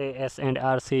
AS&RC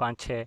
5-6।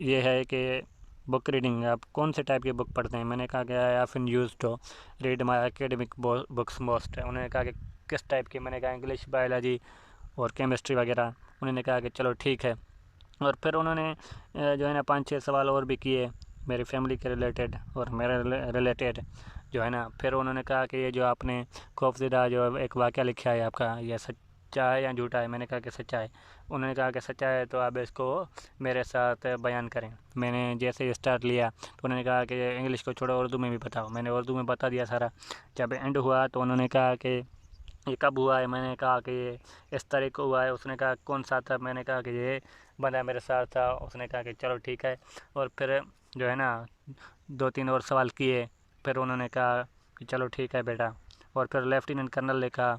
یہ ہے کہ بک ریڈنگ آپ کون سے ٹائپ کی بک پڑھتے ہیں. میں نے کہا کہ I often use to read my academic books most. انہوں نے کہا کہ کس ٹائپ کی. میں نے کہا انگلش، بایولوجی اور کیمسٹری وغیرہ. انہوں نے کہا کہ چلو ٹھیک ہے. اور پھر انہوں نے جو ہے نا 5-6 سوال اور بھی کیے میری فیملی کے ریلیٹڈ اور میرے ریلیٹڈ جو ہے نا. پھر انہوں نے کہا کہ یہ جو آپ نے خوفزدہ جو ایک واقعہ لکھا ہے آپ کا، یہ سچا ہے یا جھوٹا ہے؟ میں نے کہا کہ سچا ہے. انہوں نے کہا کہ سچا ہے تو آپ اس کو میرے ساتھ بیان کریں. میں نے جیسے ہی اسٹارٹ لیا تو انہوں نے کہا کہ انگلش کو چھوڑو، اردو میں بھی بتاؤ. میں نے اردو میں بتا دیا سارا. جب اینڈ ہوا تو انہوں نے کہا کہ یہ کب ہوا ہے؟ میں نے کہا کہ یہ اس تاریخ کو ہوا ہے. اس نے کہا کون سا تھا؟ میں نے کہا کہ یہ بندہ میرے ساتھ تھا. اس نے کہا کہ چلو ٹھیک ہے. اور پھر جو ہے نا 2-3 اور سوال کیے. پھر انہوں نے کہا کہ چلو ٹھیک ہے بیٹا. اور پھر لیفٹیننٹ کرنل نے کہا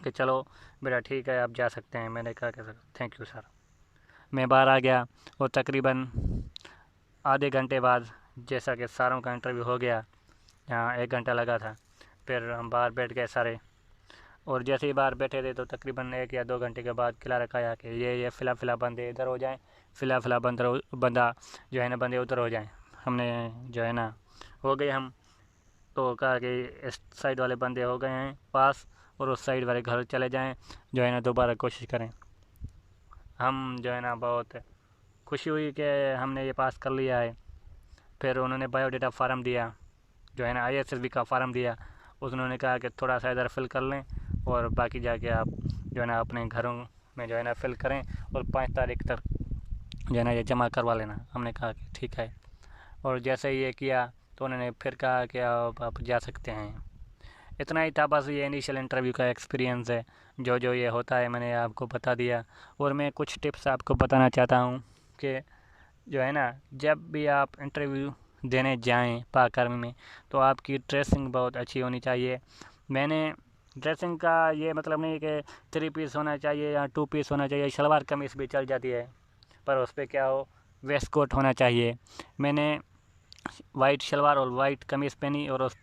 کہ چلو بیٹا ٹھیک ہے آپ جا سکتے ہیں. میں نے کہا کہ تھینک یو سر. میں باہر آ گیا اور تقریباً آدھے گھنٹے بعد جیسا کہ ساروں کا انٹرویو ہو گیا، یہاں 1 گھنٹہ لگا تھا. پھر ہم باہر بیٹھ گئے سارے. اور جیسے ہی باہر بیٹھے تھے تو تقریباً 1 یا 2 گھنٹے کے بعد کھلا رکھا ہے کہ یہ فلاں بندے ادھر ہو جائیں، فلاں بندہ جو ہے نا بندے ادھر ہو جائیں. ہم نے جو ہے نا ہو گئے ہم تو کہا کہ اس سائڈ والے بندے ہو گئے ہیں پاس اور اس سائڈ والے گھر چلے جائیں، جو ہے نا دوبارہ کوشش کریں. ہم جو ہے نا بہت خوشی ہوئی کہ ہم نے یہ پاس کر لیا ہے. پھر انہوں نے بایو ڈیٹا فارم دیا، جو ہے نا ISSB کا فارم دیا. انہوں نے کہا کہ تھوڑا سا ادھر فل کر لیں اور باقی جا کے آپ جو ہے نا اپنے گھروں میں جو ہے نا فل کریں اور 5 تاریخ تک جو ہے نا یہ جمع کروا لینا. ہم نے کہا کہ ٹھیک ہے. اور جیسے ہی یہ کیا تو انہوں نے پھر کہا کہ آپ جا سکتے ہیں. اتنا ہی تھا بس. یہ انیشیل انٹرویو کا ایکسپیرینس ہے. جو یہ ہوتا ہے میں نے آپ کو بتا دیا. اور میں کچھ ٹپس آپ کو بتانا چاہتا ہوں کہ جو ہے نا جب بھی آپ انٹرویو دینے جائیں پاک آرمی میں تو آپ کی ڈریسنگ بہت اچھی ہونی چاہیے. میں نے ڈریسنگ کا یہ مطلب نہیں کہ 3 پیس ہونا چاہیے یا 2 پیس ہونا چاہیے. شلوار قمیص بھی چل جاتی ہے پر اس پہ کیا ہو ویسٹ کوٹ ہونا چاہیے. میں نے وائٹ شلوار اور وائٹ قمیص پہنی اور اس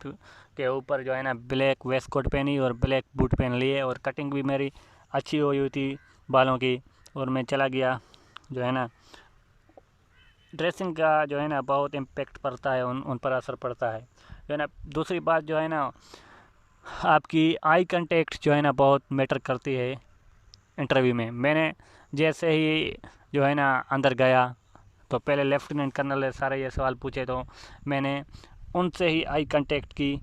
کے اوپر جو ہے نا بلیک ویسٹ کوٹ پہنی اور بلیک بوٹ پہن لیے. اور کٹنگ بھی میری اچھی ہوئی تھی بالوں کی. اور میں چلا گیا. جو ہے نا ڈریسنگ کا جو ہے نا بہت امپیکٹ پڑتا ہے، ان پر اثر پڑتا ہے. جو ہے نا دوسری بات جو ہے نا آپ کی آئی کنٹیکٹ جو ہے نا بہت میٹر کرتی ہے انٹرویو میں. میں نے جیسے ہی جو ہے نا اندر گیا تو پہلے لیفٹیننٹ کرنل نے سارے یہ سوال پوچھے تو میں نے ان سے ہی آئی کنٹیکٹ کی،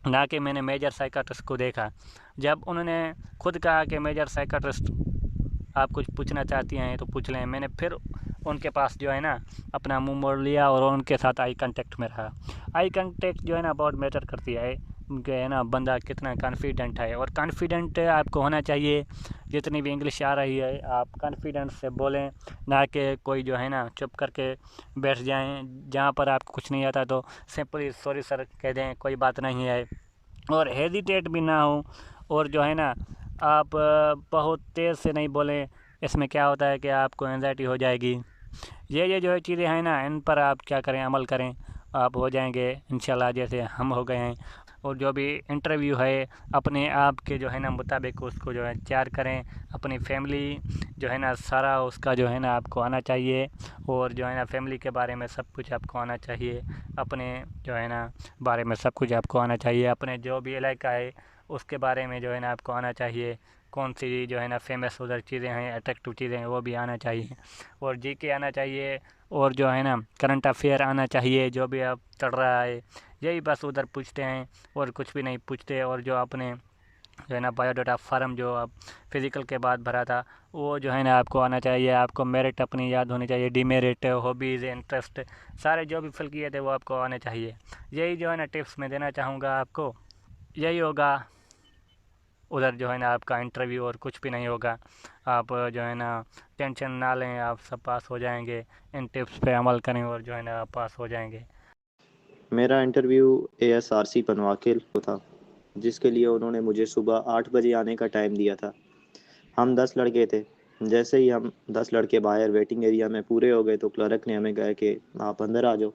نہ کہ میں نے میجر سائیکاٹرسٹ کو دیکھا. جب انہوں نے خود کہا کہ میجر سائیکاٹرسٹ آپ کچھ پوچھنا چاہتی ہیں تو پوچھ لیں، میں نے پھر ان کے پاس جو ہے نا اپنا منہ موڑ لیا اور ان کے ساتھ آئی کنٹیکٹ میں رہا. آئی کنٹیکٹ جو ہے نا بہت میٹر کرتی ہے کہ ہے نا بندہ کتنا کانفیڈنٹ ہے. اور کانفیڈنٹ آپ کو ہونا چاہیے. جتنی بھی انگلش آ رہی ہے آپ کانفیڈنس سے بولیں، نہ کہ کوئی جو ہے نا چپ کر کے بیٹھ جائیں. جہاں پر آپ کو کچھ نہیں آتا تو سمپلی سوری سر کہہ دیں، کوئی بات نہیں ہے. اور ہیزیٹیٹ بھی نہ ہو. اور جو ہے نا آپ بہت تیز سے نہیں بولیں. اس میں کیا ہوتا ہے کہ آپ کو انزائٹی ہو جائے گی. یہ جو چیزیں ہیں نا ان پر آپ کیا کریں، عمل کریں، آپ ہو جائیں گے انشاءاللہ جیسے ہم ہو گئے ہیں. اور جو بھی انٹرویو ہے اپنے آپ کے جو ہے نا مطابق اس کو جو ہے تیار کریں. اپنی فیملی جو ہے نا سارا اس کا جو ہے نا آپ کو آنا چاہیے. اور جو ہے نا فیملی کے بارے میں سب کچھ آپ کو آنا چاہیے. اپنے جو ہے نا بارے میں سب کچھ آپ کو آنا چاہیے. اپنے جو بھی علاقہ ہے اس کے بارے میں جو ہے نا آپ کو آنا چاہیے. کون سی جو ہے نا فیمس ادھر چیزیں ہیں، اٹریکٹیو چیزیں ہیں، وہ بھی آنا چاہیے. اور GK آنا چاہیے. اور جو ہے نا کرنٹ افیئر آنا چاہیے. جو بھی اب چل رہا ہے یہی بس ادھر پوچھتے ہیں اور کچھ بھی نہیں پوچھتے. اور جو اپنے جو ہے نا بایو ڈاٹا فارم جو اب فزیکل کے بعد بھرا تھا وہ جو ہے نا آپ کو آنا چاہیے. آپ کو میرٹ اپنی یاد ہونی چاہیے، ڈی میرٹ، ہابیز، انٹرسٹ سارے جو بھی فل کیے تھے وہ آپ کو آنے چاہیے. یہی جو ہے نا ٹپس میں دینا چاہوں گا آپ کو. یہی ہوگا ادھر جو ہے نا آپ کا انٹرویو اور کچھ بھی نہیں ہوگا. آپ جو ہے نا ٹینشن نہ لیں، آپ سب پاس ہو جائیں گے. ان ٹپس پہ عمل کریں اور جو ہے نا آپ پاس ہو جائیں گے. میرا انٹرویو ASRC پنواکل کو تھا، جس کے لیے انہوں نے مجھے صبح 8 بجے آنے کا ٹائم دیا تھا. ہم 10 لڑکے تھے. جیسے ہی ہم 10 لڑکے باہر ویٹنگ ایریا میں پورے ہو گئے تو کلرک نے ہمیں کہا کہ آپ اندر آ جاؤ.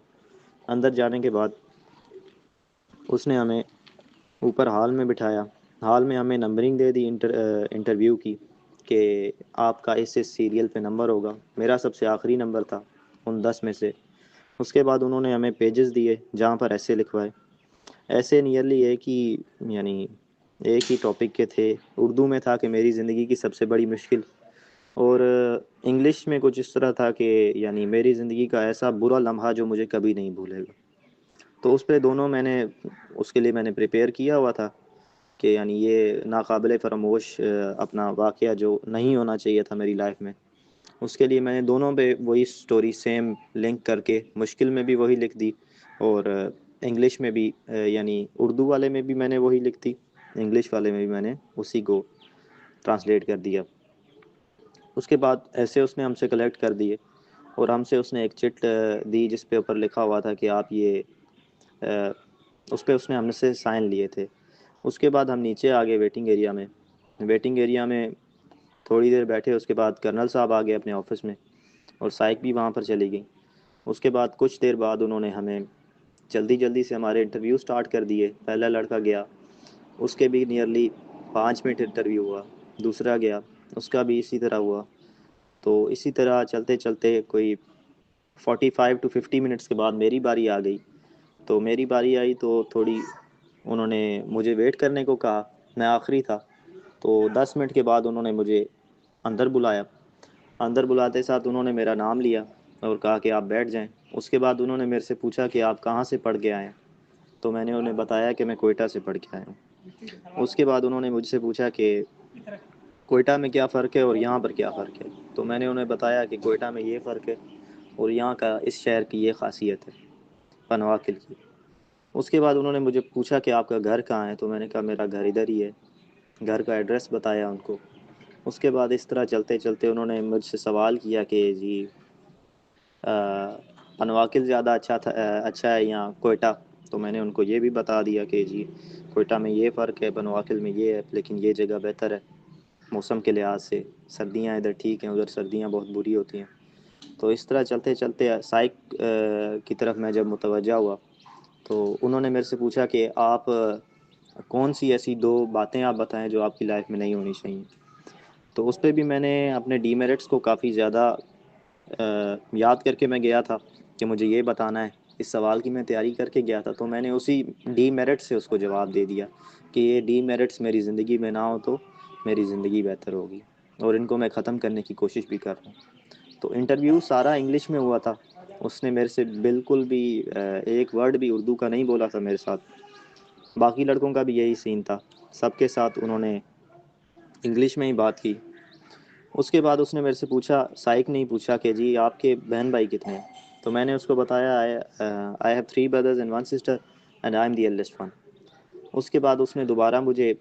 اندر جانے کے بعد اس نے ہمیں اوپر ہال میں بٹھایا. ہال میں ہمیں نمبرنگ دے دی انٹرویو کی کہ آپ کا اس سیریل پہ نمبر ہوگا. میرا سب سے آخری نمبر تھا. ان 10 میں سے۔ اس کے بعد انہوں نے ہمیں پیجز دیے جہاں پر ایسے لکھوائے، ایسے نیئرلی یعنی ایک ہی ٹاپک کے تھے۔ اردو میں تھا کہ میری زندگی کی سب سے بڑی مشکل، اور انگلش میں کچھ اس طرح تھا کہ یعنی میری زندگی کا ایسا برا لمحہ جو مجھے کبھی نہیں بھولے گا۔ تو اس پہ دونوں اس کے لیے میں نے پریپیئر کیا ہوا تھا کہ یعنی یہ ناقابل فراموش اپنا واقعہ جو نہیں ہونا چاہیے تھا میری لائف میں، اس کے لیے میں نے دونوں پہ وہی سٹوری سیم لنک کر کے مشکل میں بھی وہی لکھ دی، اور انگلش میں بھی یعنی اردو والے میں بھی میں نے وہی لکھ دی، انگلش والے میں بھی میں نے اسی کو ٹرانسلیٹ کر دیا۔ اس کے بعد ایسے اس نے ہم سے کلیکٹ کر دیے، اور ہم سے اس نے ایک چٹ دی جس پہ اوپر لکھا ہوا تھا کہ آپ یہ اس پہ اس نے ہم سے سائن لیے تھے۔ اس کے بعد ہم نیچے آ گئے ویٹنگ ایریا میں تھوڑی دیر بیٹھے۔ اس کے بعد کرنل صاحب آ گئے اپنے آفس میں، اور سائیک بھی وہاں پر چلی گئی۔ اس کے بعد کچھ دیر بعد انہوں نے ہمیں جلدی سے ہمارے انٹرویو سٹارٹ کر دیے۔ پہلا لڑکا گیا، اس کے بھی نیئرلی 5 منٹ انٹرویو ہوا، دوسرا گیا، اس کا بھی اسی طرح ہوا۔ تو اسی طرح چلتے چلتے کوئی 45 to 50 منٹس کے بعد میری باری آ گئی۔ تو میری باری آئی تو تھوڑی انہوں نے مجھے ویٹ کرنے کو کہا، میں آخری تھا، تو 10 منٹ کے بعد انہوں نے مجھے اندر بلایا۔ اندر بلاتے ساتھ انہوں نے میرا نام لیا اور کہا کہ آپ بیٹھ جائیں۔ اس کے بعد انہوں نے میرے سے پوچھا کہ آپ کہاں سے پڑھ کے آئے ہیں؟ تو میں نے انہیں بتایا کہ میں کوئٹہ سے پڑھ کے آیا ہوں۔ اس کے بعد انہوں نے مجھ سے پوچھا کہ کوئٹہ میں کیا فرق ہے اور یہاں پر کیا فرق ہے؟ تو میں نے انہیں بتایا کہ کوئٹہ میں یہ فرق ہے اور یہاں کا اس شہر کی یہ خاصیت ہے پنواکل کی۔ اس کے بعد انہوں نے مجھے پوچھا کہ آپ کا گھر کہاں ہے؟ تو میں نے کہا میرا گھر ادھر ہی ہے، گھر کا ایڈریس بتایا ان کو۔ اس کے بعد اس طرح چلتے چلتے انہوں نے مجھ سے سوال کیا کہ جی پنواکل زیادہ اچھا ہے یا کوئٹہ؟ تو میں نے ان کو یہ بھی بتا دیا کہ جی کوئٹہ میں یہ فرق ہے، پنواکل میں یہ ہے، لیکن یہ جگہ بہتر ہے موسم کے لحاظ سے، سردیاں ادھر ٹھیک ہیں، ادھر سردیاں بہت بری ہوتی ہیں۔ تو اس طرح چلتے چلتے سائیک کی طرف میں جب متوجہ ہوا تو انہوں نے میرے سے پوچھا کہ آپ کون سی ایسی 2 باتیں آپ بتائیں جو آپ کی لائف میں نہیں ہونی چاہیے۔ تو اس پہ بھی میں نے اپنے ڈی میرٹس کو کافی زیادہ یاد کر کے میں گیا تھا کہ مجھے یہ بتانا ہے۔ اس سوال کی میں تیاری کر کے گیا تھا، تو میں نے اسی ڈی میرٹ سے اس کو جواب دے دیا کہ یہ ڈی میرٹس میری زندگی میں نہ ہو تو میری زندگی بہتر ہوگی، اور ان کو میں ختم کرنے کی کوشش بھی کر رہا ہوں۔ تو انٹرویو سارا انگلش میں ہوا تھا، اس نے میرے سے بالکل بھی ایک ورڈ بھی اردو کا نہیں بولا تھا میرے ساتھ۔ باقی لڑکوں کا بھی یہی سین تھا، سب کے ساتھ انہوں نے انگلش میں ہی بات کی۔ اس کے بعد اس نے میرے سے پوچھا، سائیک نہیں پوچھا کہ جی آپ کے بہن بھائی کتنے ہیں؟ تو میں نے اس کو بتایا I have 3 brothers and 1 sister and I am the eldest one۔ اس کے بعد اس نے دوبارہ مجھے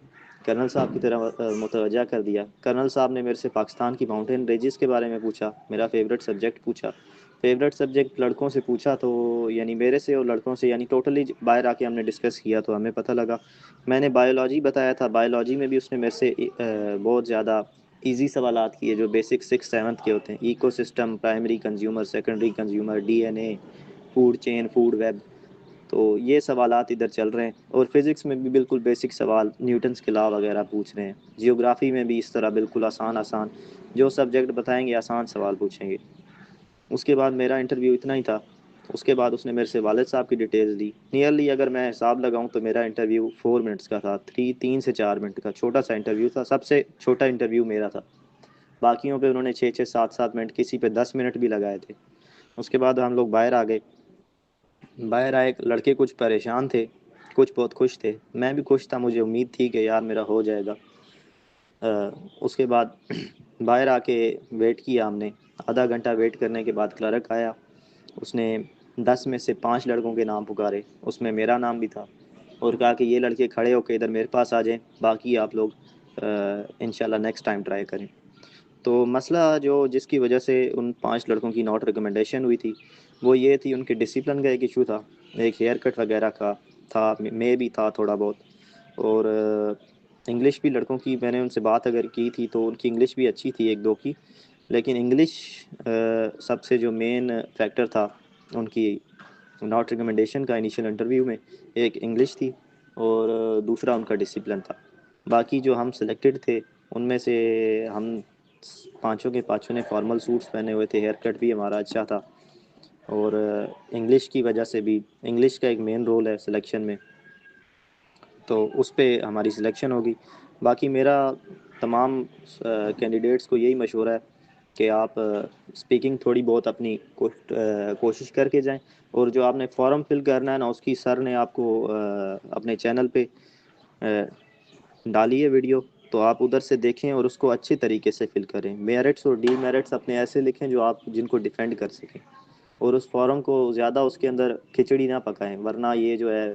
کرنل صاحب کی طرح متوجہ کر دیا۔ کرنل صاحب نے میرے سے پاکستان کی ماؤنٹین رینجز کے بارے میں پوچھا، میرا فیوریٹ سبجیکٹ پوچھا۔ فیوریٹ سبجیکٹ لڑکوں سے پوچھا تو یعنی میرے سے اور لڑکوں سے یعنی ٹوٹلی باہر آ کے ہم نے ڈسکس کیا تو ہمیں پتہ لگا۔ میں نے بایولوجی بتایا تھا، بایولوجی میں بھی اس نے میرے سے بہت زیادہ ایزی سوالات کیے جو بیسک 6 7 کے ہوتے ہیں، ecosystem, primary consumer, secondary consumer, D N A, food chain, food web, تو یہ سوالات ادھر چل رہے ہیں۔ اور فزکس میں بھی بالکل بیسک سوال، نیوٹنس کے لا وغیرہ پوچھ رہے ہیں۔ جیوگرافی میں بھی اس طرح بالکل آسان جو سبجیکٹ بتائیں گے آسان سوال پوچھیں گے۔ اس کے بعد میرا انٹرویو اتنا ہی تھا۔ اس کے بعد اس نے میرے سے والد صاحب کی ڈیٹیلز لی۔ نیئرلی اگر میں حساب لگاؤں تو میرا انٹرویو 4 منٹس کا تھا، 3 سے 4 منٹ کا چھوٹا سا انٹرویو تھا، سب سے چھوٹا انٹرویو میرا تھا۔ باقیوں پہ انہوں نے 6 7 منٹ، کسی پہ 10 منٹ بھی لگائے تھے۔ اس کے بعد ہم لوگ باہر آ گئے۔ باہر آئے، لڑکے کچھ پریشان تھے، کچھ بہت خوش تھے، میں بھی خوش تھا، مجھے امید تھی کہ یار میرا ہو جائے گا۔ اس کے بعد باہر آ کے ویٹ کیا ہم نے، آدھا گھنٹہ ویٹ کرنے کے بعد کلرک آیا، اس نے 10 میں سے 5 لڑکوں کے نام پکارے، اس میں میرا نام بھی تھا، اور کہا کہ یہ لڑکے کھڑے ہو کے ادھر میرے پاس آ جائیں، باقی آپ لوگ انشاءاللہ نیکسٹ ٹائم ٹرائی کریں۔ تو مسئلہ جس کی وجہ سے ان 5 لڑکوں کی ناٹ ریکمنڈیشن ہوئی تھی وہ یہ تھی، ان کے ڈسپلن کا ایک ایشو تھا، ایک ہیئر کٹ وغیرہ کا تھا، میں بھی تھا تھوڑا بہت، اور انگلش بھی لڑکوں کی میں نے ان سے بات اگر کی تھی تو ان کی انگلش بھی اچھی تھی 1 2 کی، لیکن انگلش سب سے جو مین فیکٹر تھا ان کی ناٹ ریکمنڈیشن کا انیشیل انٹرویو میں، ایک انگلش تھی اور دوسرا ان کا ڈسپلن تھا۔ باقی جو ہم سلیکٹڈ تھے ان میں سے ہم 5 کے 5 نے فارمل سوٹس پہنے ہوئے تھے، ہیئر کٹ بھی ہمارا اچھا تھا، اور انگلش کی وجہ سے بھی، انگلش کا ایک مین رول ہے سلیکشن میں، تو اس پہ ہماری سلیکشن ہوگی۔ باقی میرا تمام کینڈیڈیٹس کو یہی مشورہ ہے کہ آپ اسپیکنگ تھوڑی بہت اپنی کوشش کر کے جائیں، اور جو آپ نے فارم فل کرنا ہے نا، اس کی سر نے آپ کو اپنے چینل پہ ڈالی ہے ویڈیو، تو آپ ادھر سے دیکھیں اور اس کو اچھی طریقے سے فل کریں۔ میرٹس اور ڈی میرٹس اپنے ایسے لکھیں جو آپ جن کو ڈیفینڈ کر سکیں، اور اس فارم کو زیادہ اس کے اندر کھچڑی نہ پکائیں، ورنہ یہ جو ہے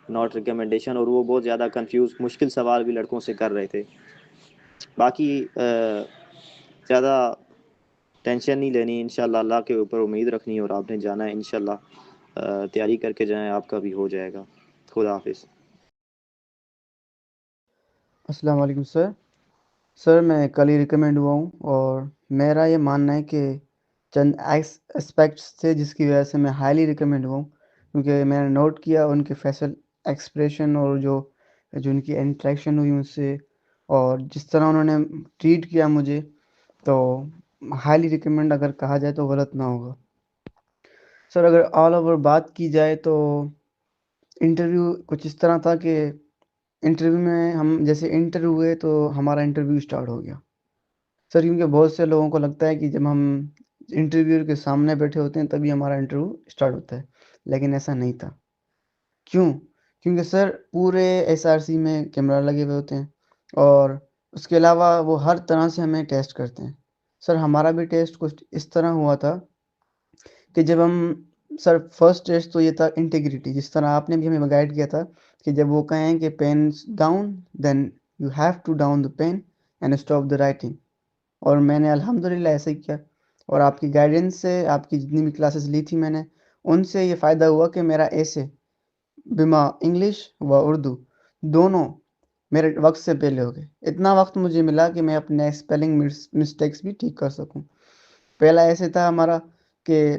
ناٹ ریکمنڈیشن، اور وہ بہت زیادہ کنفیوز مشکل سوال بھی لڑکوں سے کر رہے تھے۔ باقی زیادہ ٹینشن نہیں لینی، انشاءاللہ اللہ کے اوپر امید رکھنی ہے، اور آپ نے جانا ہے انشاءاللہ، تیاری کر کے جائیں، آپ کا بھی ہو جائے گا۔ خدا حافظ۔ السلام علیکم سر میں کل ہی ریکمینڈ ہوا ہوں، اور میرا یہ ماننا ہے کہ چند اسپیکٹس تھے جس کی وجہ سے میں ہائیلی ریکمینڈ ہوا ہوں، کیونکہ میں نے نوٹ کیا ان کے فیشل ایکسپریشن، اور جو ان کی انٹریکشن ہوئی مجھ سے، اور جس طرح انہوں نے ٹریٹ کیا مجھے، تو ہائیلی ریکمینڈ اگر کہا جائے تو غلط نہ ہوگا۔ سر اگر آل اوور بات کی جائے تو انٹرویو کچھ اس طرح تھا کہ انٹرویو میں ہم جیسے انٹر ہوئے تو ہمارا انٹرویو اسٹارٹ ہو گیا سر، کیونکہ بہت سے لوگوں کو لگتا ہے کہ جب ہم انٹرویور کے سامنے بیٹھے ہوتے ہیں تبھی ہمارا انٹرویو اسٹارٹ ہوتا ہے، لیکن ایسا نہیں تھا۔ کیونکہ سر پورے ایس آر سی میں کیمرہ لگے ہوئے ہوتے ہیں، اور اس کے علاوہ وہ ہر طرح سے ہمیں ٹیسٹ کرتے ہیں۔ سر ہمارا بھی ٹیسٹ کچھ اس طرح ہوا تھا کہ جب ہم سر فرسٹ ٹیسٹ تو یہ تھا انٹیگریٹی، جس طرح آپ نے بھی ہمیں گائیڈ کیا تھا کہ جب وہ کہیں کہ pen down, then you have to down the pen and stop the writing, اور میں نے الحمدللہ ایسے ہی کیا، اور آپ کی گائیڈنس سے، آپ کی جتنی بھی کلاسز لی تھی میں نے، ان سے یہ فائدہ ہوا کہ میرا ایسے بما انگلش و اردو دونوں میرے وقت سے پہلے ہو گئے۔ اتنا وقت مجھے ملا کہ میں اپنے اسپیلنگ مسٹیکس بھی ٹھیک کر سکوں۔ پہلا ایسے تھا ہمارا کہ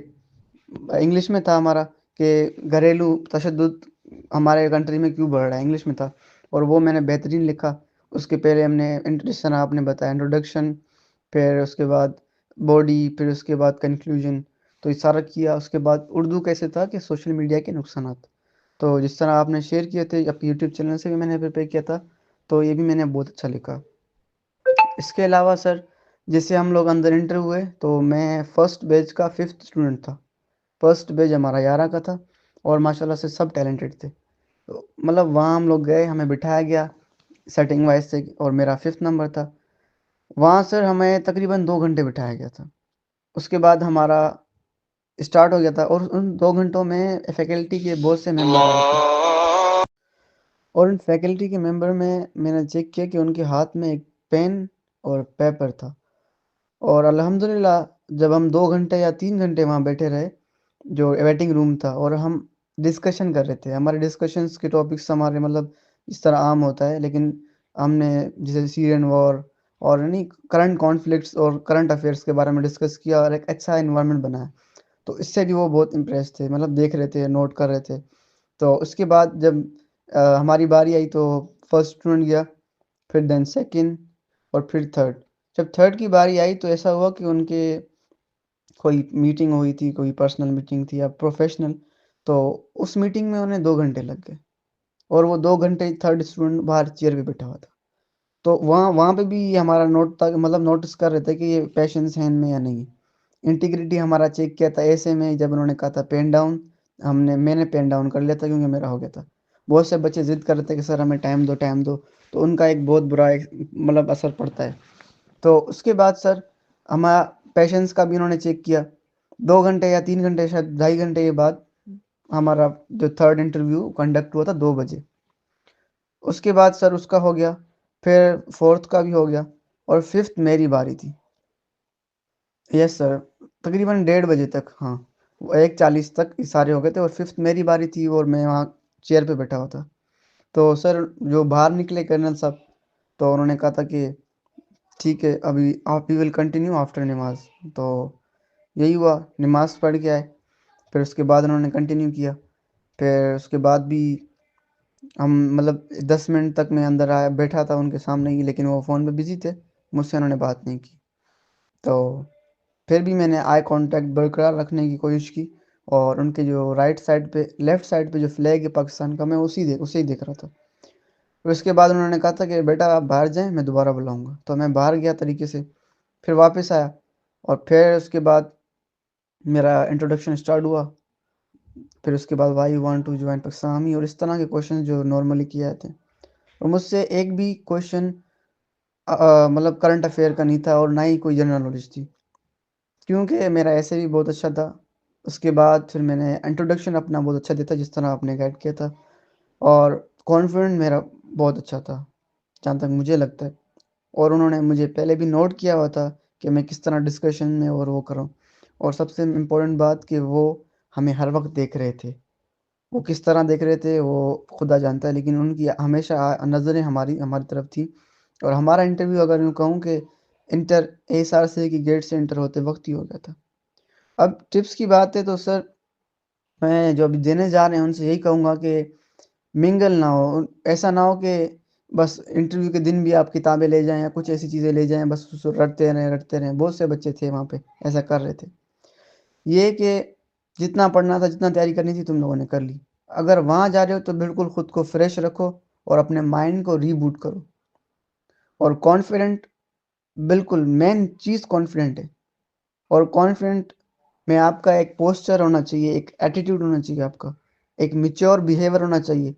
انگلش میں تھا ہمارا کہ گھریلو تشدد ہمارے کنٹری میں کیوں بڑھ رہا ہے، انگلش میں تھا، اور وہ میں نے بہترین لکھا۔ اس کے پہلے ہم نے انٹروڈکشن، آپ نے بتایا انٹروڈکشن، پھر اس کے بعد باڈی، پھر اس کے بعد کنکلوژن، تو یہ سارا کیا۔ اس کے بعد اردو کیسے تھا کہ سوشل میڈیا کے نقصانات، تو جس طرح آپ نے شیئر کیے تھے اپنے یوٹیوب چینل سے بھی میں نے پریپیئر کیا تھا، تو یہ بھی میں نے بہت اچھا لکھا۔ اس کے علاوہ سر جیسے ہم لوگ اندر انٹر ہوئے تو میں فرسٹ بیچ کا 5th اسٹوڈنٹ تھا۔ فرسٹ بیچ ہمارا 11 کا تھا، اور ماشاءاللہ سے سب ٹیلنٹڈ تھے۔ تو مطلب وہاں ہم لوگ گئے، ہمیں بٹھایا گیا سیٹنگ وائز سے، اور میرا 5th نمبر تھا۔ وہاں سر ہمیں تقریباً 2 گھنٹے بٹھایا گیا تھا۔ اس کے بعد ہمارا اسٹارٹ ہو گیا تھا، اور ان 2 گھنٹوں میں فیکلٹی کے بہت سے ممبر آئے تھے، اور ان فیکلٹی کے ممبر میں نے چیک کیا کہ ان کے ہاتھ میں ایک پین اور پیپر تھا، اور الحمدللہ جب ہم 2 گھنٹے یا 3 گھنٹے وہاں بیٹھے رہے، جو ویٹنگ روم تھا، اور ہم ڈسکشن کر رہے تھے، ہمارے ڈسکشنس کے ٹاپکس ہمارے مطلب اس طرح عام ہوتا ہے، لیکن ہم نے جیسے سیرین وار اور یعنی کرنٹ کانفلکٹس اور کرنٹ افیئرس کے بارے میں ڈسکس کیا، اور ایک اچھا انوائرمنٹ بنایا، تو اس سے بھی وہ بہت امپریس تھے، مطلب دیکھ رہے تھے، نوٹ کر رہے تھے۔ تو اس کے بعد جب ہماری باری آئی تو فرسٹ اسٹوڈنٹ گیا، پھر دین سیکنڈ، اور پھر تھرڈ۔ جب تھرڈ کی باری آئی تو ایسا ہوا کہ ان کے کوئی میٹنگ ہوئی تھی، کوئی پرسنل میٹنگ تھی یا پروفیشنل، تو اس میٹنگ میں انہیں 2 گھنٹے لگ گئے، اور وہ 2 گھنٹے تھرڈ اسٹوڈنٹ باہر چیئر پہ بیٹھا ہوا تھا۔ تو وہاں پہ بھی ہمارا نوٹ تھا، مطلب نوٹس کر رہے تھے کہ یہ پیشنس ہے ان میں یا نہیں۔ انٹیگریٹی ہمارا چیک کیا تھا ایسے میں، جب انہوں نے کہا تھا پین ڈاؤن، میں نے پین ڈاؤن کر لیا تھا کیونکہ میرا ہو گیا تھا۔ بہت سے بچے ضد کر رہے تھے کہ سر ہمیں ٹائم دو ٹائم دو، تو ان کا ایک بہت برا مطلب اثر پڑتا ہے۔ تو اس کے بعد سر ہمارا پیشنس کا بھی انہوں نے چیک کیا، 2 گھنٹے یا 3 گھنٹے، شاید 2.5 گھنٹے کے بعد ہمارا جو تھرڈ انٹرویو کنڈکٹ ہوا تھا 2 بجے۔ اس کے بعد سر اس کا ہو گیا، پھر فورتھ کا بھی ہو گیا، اور 5th میری باری تھی۔ یس سر، تقریباً 1:30 بجے تک، ہاں 1:40 تک یہ سارے ہو گئے تھے، اور 5th میری باری تھی، اور میں وہاں چیئر پہ بیٹھا ہوا تھا۔ تو سر جو باہر نکلے کرنل صاحب، تو انہوں نے کہا تھا کہ ٹھیک ہے ابھی آپ ول کنٹینیو آفٹر نماز، تو یہی ہوا، نماز پڑھ کے آئے، پھر اس کے بعد انہوں نے کنٹینیو کیا۔ پھر اس کے بعد بھی ہم مطلب 10 منٹ تک میں اندر آیا بیٹھا تھا ان کے سامنے ہی، لیکن وہ فون پہ بزی تھے، مجھ سے انہوں نے بات نہیں کی۔ تو پھر بھی میں نے آئی کانٹیکٹ برقرار رکھنے کی کوشش کی، اور ان کے جو رائٹ سائڈ پہ لیفٹ سائڈ پہ جو فلیگ ہے پاکستان کا، میں اسے ہی دیکھ رہا تھا۔ پھر اس کے بعد انہوں نے کہا تھا کہ بیٹا آپ باہر جائیں، میں دوبارہ بلاؤں گا، تو میں باہر گیا طریقے سے، پھر واپس آیا، اور پھر اس کے بعد میرا انٹروڈکشن اسٹارٹ ہوا، پھر اس کے بعد why you want to join Pakistan army, اور اس طرح کے کوشچن جو نارملی کیے جاتے ہیں، اور مجھ سے ایک بھی کوشچن مطلب کرنٹ افیئر کا نہیں تھا، اور نہ ہی کوئی جنرل نالج تھی، کیونکہ میرا ایسے بھی بہت اچھا تھا۔ اس کے بعد پھر میں نے انٹروڈکشن اپنا بہت اچھا دیتا جس طرح آپ نے گائڈ کیا تھا، اور کانفیڈنٹ میرا بہت اچھا تھا جہاں تک مجھے لگتا ہے، اور انہوں نے مجھے پہلے بھی نوٹ کیا ہوا تھا کہ میں کس طرح ڈسکشن میں اور وہ کروں، اور سب سے امپورٹنٹ بات کہ وہ ہمیں ہر وقت دیکھ رہے تھے، وہ کس طرح دیکھ رہے تھے وہ خدا جانتا ہے، لیکن ان کی ہمیشہ نظریں ہماری طرف تھی، اور ہمارا انٹرویو اگر یوں کہوں کہ انٹر ایس آر سی کی گیٹ سے انٹر ہوتے وقت ہی ہو گیا تھا۔ اب ٹپس کی بات ہے تو سر میں جو ابھی دینے جا رہے ہیں ان سے یہی کہوں گا کہ منگل نہ ہو، ایسا نہ ہو کہ بس انٹرویو کے دن بھی آپ کتابیں لے جائیں یا کچھ ایسی چیزیں لے جائیں، بس اس کو رٹتے رہیں۔ بہت سے بچے تھے وہاں پہ ایسا کر رہے تھے۔ یہ کہ جتنا پڑھنا تھا، جتنا تیاری کرنی تھی تم لوگوں نے کر لی، اگر وہاں جا رہے ہو تو بالکل خود کو فریش رکھو اور اپنے مائنڈ کو ری بوٹ کرو، اور کانفیڈنٹ، بالکل مین چیز کانفیڈنٹ ہے، اور کانفیڈنٹ میں آپ کا ایک پوسچر ہونا چاہیے، ایک ایٹیٹیوڈ ہونا چاہیے، آپ کا ایک میچور بیہیور ہونا چاہیے۔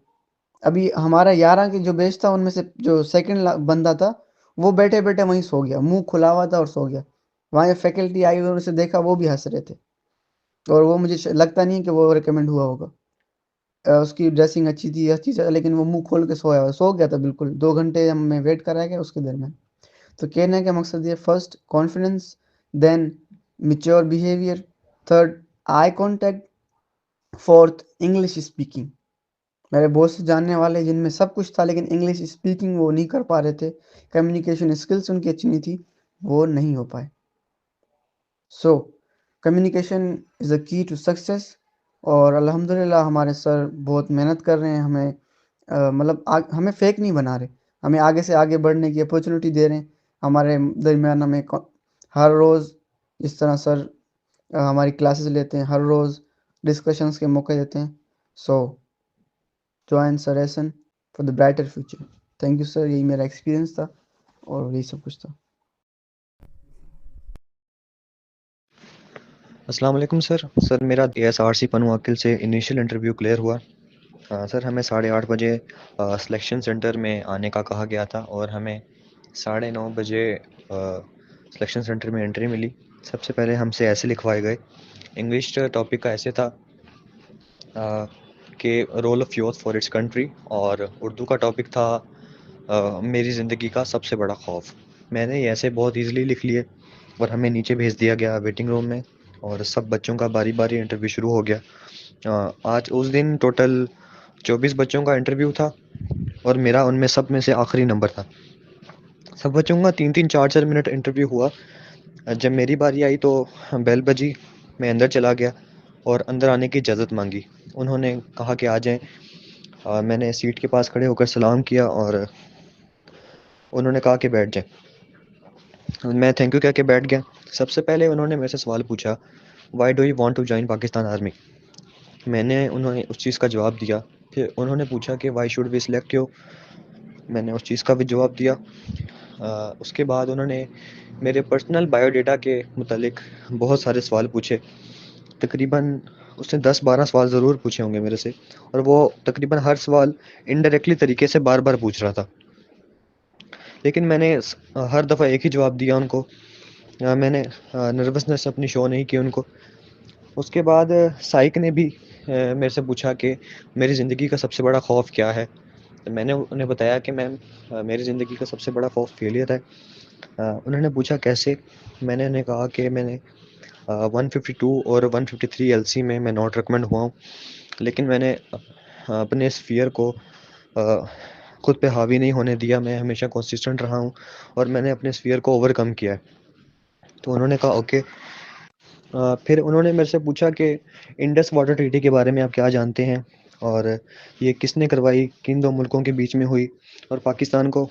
ابھی ہمارا 11 کے جو بیچ تھا ان میں سے جو سیکنڈ بندہ تھا وہ بیٹھے بیٹھے وہیں سو گیا، منہ کھلا ہوا تھا اور سو گیا، وہاں فیکلٹی آئی اور اسے دیکھا، وہ بھی ہنس رہے تھے، اور وہ مجھے لگتا نہیں کہ وہ ریکمینڈ ہوا ہوگا۔ اس کی ڈریسنگ اچھی تھی، اچھی تھی، لیکن وہ منہ کھول کے سو گیا تھا بالکل، 2 گھنٹے ہمیں ویٹ کرایا گیا اس کے درمیان۔ تو کہنے کا مقصد یہ، first confidence, then mature behaviour, third eye contact, fourth English speaking. میرے بہت سے جاننے والے جن میں سب کچھ تھا لیکن انگلش اسپیکنگ وہ نہیں کر پا رہے تھے، کمیونیکیشن اسکلس ان کی اچھی نہیں تھی، وہ نہیں ہو پائے۔ سو کمیونیکیشن از اے کی ٹو سکسیس، اور الحمدللہ ہمارے سر بہت محنت کر رہے ہیں، ہمیں مطلب ہمیں فیک نہیں بنا رہے، ہمیں آگے سے آگے بڑھنے کی اپورچونیٹی دے رہے ہیں۔ ہمارے درمیان ہمیں ہر روز جس طرح سر ہماری کلاسز لیتے ہیں، ہر روز ڈسکشنز کے موقع دیتے ہیں۔ So join sir Ahsan for the brighter future. Thank you sir, یہی میرا ایکسپیرینس تھا اور یہی سب کچھ تھا۔ السلام علیکم سر میرا ASRC پنواکل سے انیشیل انٹرویو کلیئر ہوا۔ سر ہمیں 8:30 بجے سلیکشن سینٹر میں آنے کا کہا گیا تھا، اور ہمیں 9:30 بجے سلیکشن سینٹر میں انٹری ملی۔ سب سے پہلے ہم سے ایسے لکھوائے گئے، انگلش ٹاپک کا ایسے تھا کہ role of youth for its country, اور اردو کا ٹاپک تھا میری زندگی کا سب سے بڑا خوف۔ میں نے یہ ایسے بہت ایزیلی لکھ لیے، اور ہمیں نیچے بھیج دیا گیا ویٹنگ روم میں، اور سب بچوں کا باری باری انٹرویو شروع ہو گیا۔ آج اس دن ٹوٹل 24 بچوں کا انٹرویو تھا، اور میرا ان میں سب میں سے آخری نمبر تھا۔ سب بچوں کا 3-3 4-4 منٹ انٹرویو ہوا۔ جب میری باری آئی تو بیل بجی، میں اندر چلا گیا اور اندر آنے کی اجازت مانگی۔ انہوں نے کہا کہ آ جائیں۔ میں نے سیٹ کے پاس کھڑے ہو کر سلام کیا، اور انہوں نے کہا کہ بیٹھ جائیں۔ میں تھینک یو کہہ کے بیٹھ گیا۔ سب سے پہلے انہوں نے میرے سے سوال پوچھا، why do you want to join Pakistan army? میں نے انہوں نے اس چیز کا جواب دیا۔ پھر انہوں نے پوچھا کہ why should we select you? میں نے اس چیز کا بھی جواب دیا۔ اس کے بعد انہوں نے میرے پرسنل بایو ڈیٹا کے متعلق بہت سارے سوال پوچھے، تقریباً اس نے 10-12 سوال ضرور پوچھے ہوں گے میرے سے، اور وہ تقریباً ہر سوال انڈائریکٹلی طریقے سے بار بار پوچھ رہا تھا، لیکن میں نے ہر دفعہ ایک ہی جواب دیا ان کو۔ میں نے نروسنس اپنی شو نہیں کی ان کو۔ اس کے بعد سائیک نے بھی میرے سے پوچھا کہ میری زندگی کا سب سے بڑا خوف کیا ہے، تو میں نے انہیں بتایا کہ میم میری زندگی کا سب سے بڑا خوف فیلئر ہے۔ انہوں نے پوچھا کیسے؟ میں نے انہیں کہا کہ میں نے 152 اور 153 LC میں ناٹ ریکمنڈ ہوا ہوں، لیکن میں نے اپنے اس فیئر کو خود پہ حاوی نہیں ہونے دیا، میں ہمیشہ کنسسٹنٹ رہا ہوں، اور میں نے اپنے اس فیئر کو اوور کم کیا ہے۔ تو انہوں نے کہا اوکے۔ پھر انہوں نے میرے سے پوچھا کہ انڈس واٹر ٹریٹی کے بارے میں آپ کیا جانتے ہیں، اور یہ کس نے کروائی، کن 2 ملکوں کے بیچ میں ہوئی، اور پاکستان کو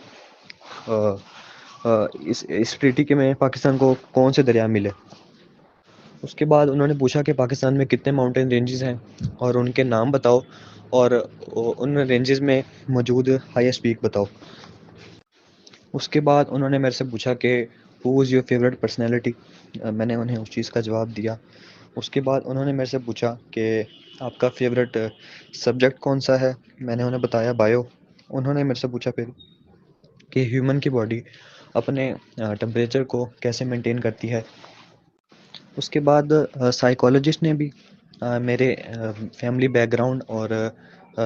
اس ٹریٹی کے میں پاکستان کو کون سے دریا ملے۔ اس کے بعد انہوں نے پوچھا کہ پاکستان میں کتنے ماؤنٹین رینجز ہیں اور ان کے نام بتاؤ اور ان رینجز میں موجود ہائیسٹ پیک بتاؤ۔ اس کے بعد انہوں نے میرے سے پوچھا کہ ہو از یور فیوریٹ پرسنالٹی، میں نے انہیں اس چیز کا جواب دیا۔ اس کے بعد انہوں نے میرے سے پوچھا کہ آپ کا فیوریٹ سبجیکٹ کون سا ہے، میں نے انہیں بتایا بایو۔ انہوں نے میرے سے پوچھا پھر کہ ہیومن کی باڈی اپنے ٹمپریچر کو کیسے مینٹین کرتی ہے۔ اس کے بعد سائیکالوجسٹ نے بھی میرے فیملی بیک گراؤنڈ اور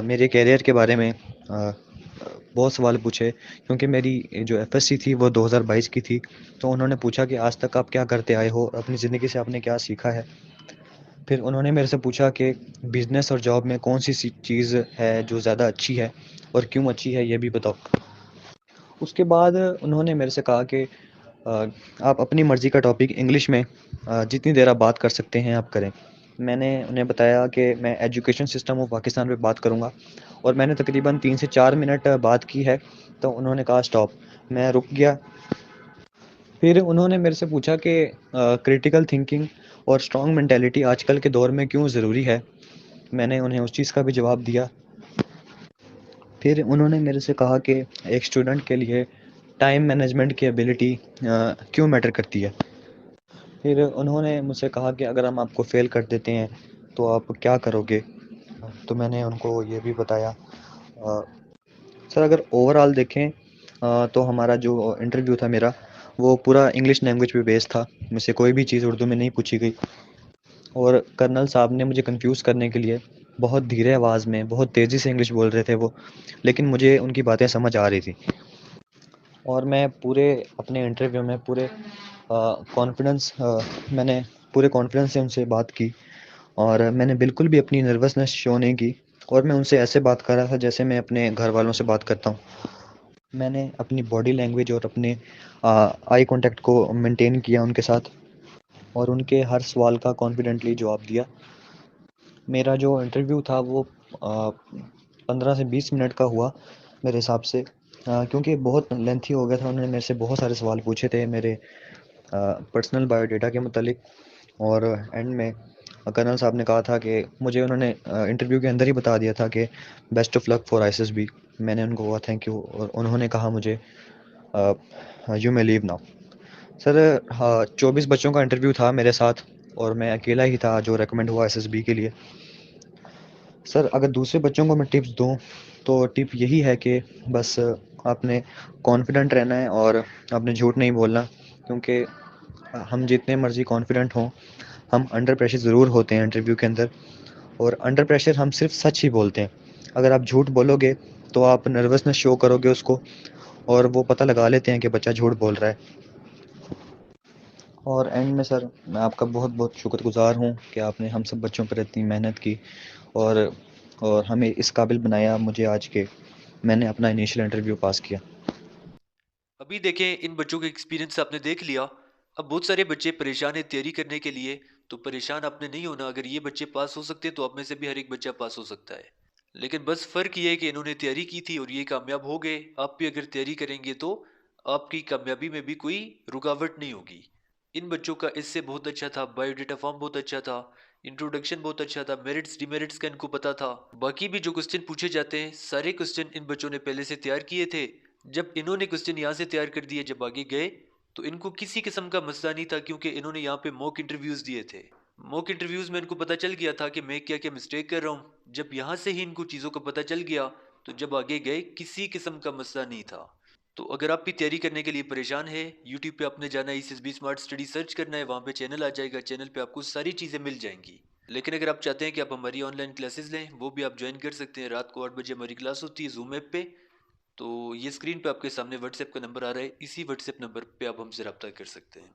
میرے کیریئر کے بارے میں بہت سوال پوچھے، کیونکہ میری جو ایف ایس سی تھی وہ 2022 کی تھی، تو انہوں نے پوچھا کہ آج تک آپ کیا کرتے آئے ہو، اپنی زندگی سے آپ نے کیا سیکھا ہے۔ پھر انہوں نے میرے سے پوچھا کہ بزنس اور جاب میں کون سی چیز ہے جو زیادہ اچھی ہے اور کیوں اچھی ہے یہ بھی بتاؤ۔ اس کے بعد انہوں نے میرے سے کہا کہ آپ اپنی مرضی کا ٹاپک انگلش میں جتنی دیر آپ بات کر سکتے ہیں آپ کریں۔ میں نے انہیں بتایا کہ میں ایجوکیشن سسٹم آف پاکستان پہ بات کروں گا، اور میں نے تقریباً 3 سے 4 منٹ بات کی ہے، تو انہوں نے کہا اسٹاپ، میں رک گیا۔ پھر انہوں نے میرے سے پوچھا کہ کریٹیکل تھنکنگ اور اسٹرانگ مینٹیلٹی آج کل کے دور میں کیوں ضروری ہے، میں نے انہیں اس چیز کا بھی جواب دیا۔ پھر انہوں نے میرے سے کہا کہ ایک اسٹوڈنٹ کے لیے ٹائم مینجمنٹ کی ایبلٹی کیوں میٹر کرتی ہے۔ پھر انہوں نے مجھ سے کہا کہ اگر ہم آپ کو فیل کر دیتے ہیں تو آپ کیا کرو گے، تو میں نے ان کو یہ بھی بتایا۔ سر اگر اوور آل دیکھیں تو ہمارا جو انٹرویو تھا میرا وہ پورا انگلش لینگویج پہ بیس تھا، مجھ سے کوئی بھی چیز اردو میں نہیں پوچھی گئی، اور کرنل صاحب نے مجھے کنفیوز کرنے کے لیے بہت دھیرے آواز میں بہت تیزی سے انگلش بول رہے تھے وہ، لیکن مجھے ان کی باتیں سمجھ آ رہی تھی، اور میں پورے اپنے انٹرویو میں پورے میں نے پورے کانفیڈنس سے ان سے بات کی، اور میں نے بالکل بھی اپنی نروسنس شو نہیں کی، اور میں ان سے ایسے بات کر رہا تھا جیسے میں اپنے گھر والوں سے بات کرتا ہوں۔ میں نے اپنی باڈی لینگویج اور اپنے آئی کانٹیکٹ کو مینٹین کیا ان کے ساتھ، اور ان کے ہر سوال کا کانفیڈنٹلی جواب دیا۔ میرا جو انٹرویو تھا وہ 15 سے 20 منٹ کا ہوا میرے حساب سے، کیونکہ بہت لینتھی ہو گیا تھا، انہوں نے میرے سے بہت سارے سوال پوچھے تھے میرے پرسنل بایو ڈیٹا کے متعلق، اور اینڈ میں کرنل صاحب نے کہا تھا کہ مجھے انہوں نے انٹرویو کے اندر ہی بتا دیا تھا کہ best of luck for I S S B. میں نے ان کو کہا تھینک یو، اور انہوں نے کہا مجھے یو مے لیو ناؤ۔ سر 24 بچوں کا انٹرویو تھا میرے ساتھ، اور میں اکیلا ہی تھا جو ریکمینڈ ہوا ایس ایس بی کے لیے۔ سر اگر دوسرے بچوں کو میں ٹپس دوں تو ٹپ یہی ہے کہ بس آپ نے کانفیڈنٹ رہنا ہے اور آپ نے جھوٹ نہیں بولنا، کیونکہ ہم جتنے مرضی کانفیڈنٹ ہوں ہم انڈر پریشر ضرور ہوتے ہیں انٹرویو کے اندر، اور انڈر پریشر ہم صرف سچ ہی بولتے ہیں۔ اگر آپ جھوٹ بولو گے تو آپ نروسنس شو کرو گے اس کو، اور وہ پتہ لگا لیتے ہیں کہ بچہ جھوٹ بول رہا ہے۔ اور اینڈ میں سر میں آپ کا بہت بہت شکر گزار ہوں کہ آپ نے ہم سب بچوں پر اتنی محنت کی، اور ہمیں اس قابل بنایا مجھے آج کے میں نے اپنا انیشیل انٹرویو پاس کیا۔ ابھی دیکھیں ان بچوں کا ایکسپیرینس آپ نے دیکھ لیا۔ اب بہت سارے بچے پریشان ہیں تیاری کرنے کے لیے، تو پریشان آپ نے نہیں ہونا، اگر یہ بچے پاس ہو سکتے تو آپ میں سے بھی ہر ایک بچہ پاس ہو سکتا ہے، لیکن بس فرق یہ ہے کہ انہوں نے تیاری کی تھی اور یہ کامیاب ہو گئے۔ آپ بھی اگر تیاری کریں گے تو آپ کی کامیابی میں بھی کوئی رکاوٹ نہیں ہوگی۔ ان بچوں کا اس سے بہت اچھا تھا، بایو ڈیٹا فارم بہت اچھا تھا، انٹروڈکشن بہت اچھا تھا، میرٹس ڈی میرٹس کا ان کو پتا تھا۔ باقی بھی جو کوسچن پوچھے جاتے ہیں سارے کوسچن ان بچوں نے پہلے سے تیار کیے تھے۔ جب انہوں نے کوسچن یہاں سے تیار کر دیے، جب آگے گئے تو ان کو کسی قسم کا مسئلہ نہیں تھا، کیونکہ انہوں نے یہاں پہ موک انٹرویوز دیے تھے۔ موک انٹرویوز میں ان کو پتا چل گیا تھا کہ میں کیا کیا مسٹیک کر رہا ہوں۔ جب یہاں سے ہی ان کو چیزوں کا پتا چل گیا تو جب آگے گئے کسی قسم کا مسئلہ نہیں تھا۔ تو اگر آپ بھی تیاری کرنے کے لیے پریشان ہے، یوٹیوب پہ آپ نے جانا ہے S S be smart study search کرنا ہے، وہاں پہ چینل آ جائے گا، چینل پہ آپ کو ساری چیزیں مل جائیں گی۔ لیکن اگر آپ چاہتے ہیں کہ آپ ہماری آن لائن کلاسز لیں، وہ بھی آپ جوائن کر سکتے ہیں۔ رات کو 8 بجے ہماری کلاس ہوتی ہے زوم ایپ پہ، تو یہ اسکرین پہ آپ کے سامنے واٹس ایپ کا نمبر آ رہا ہے، اسی واٹس ایپ نمبر پہ آپ ہم سے رابطہ کر سکتے ہیں۔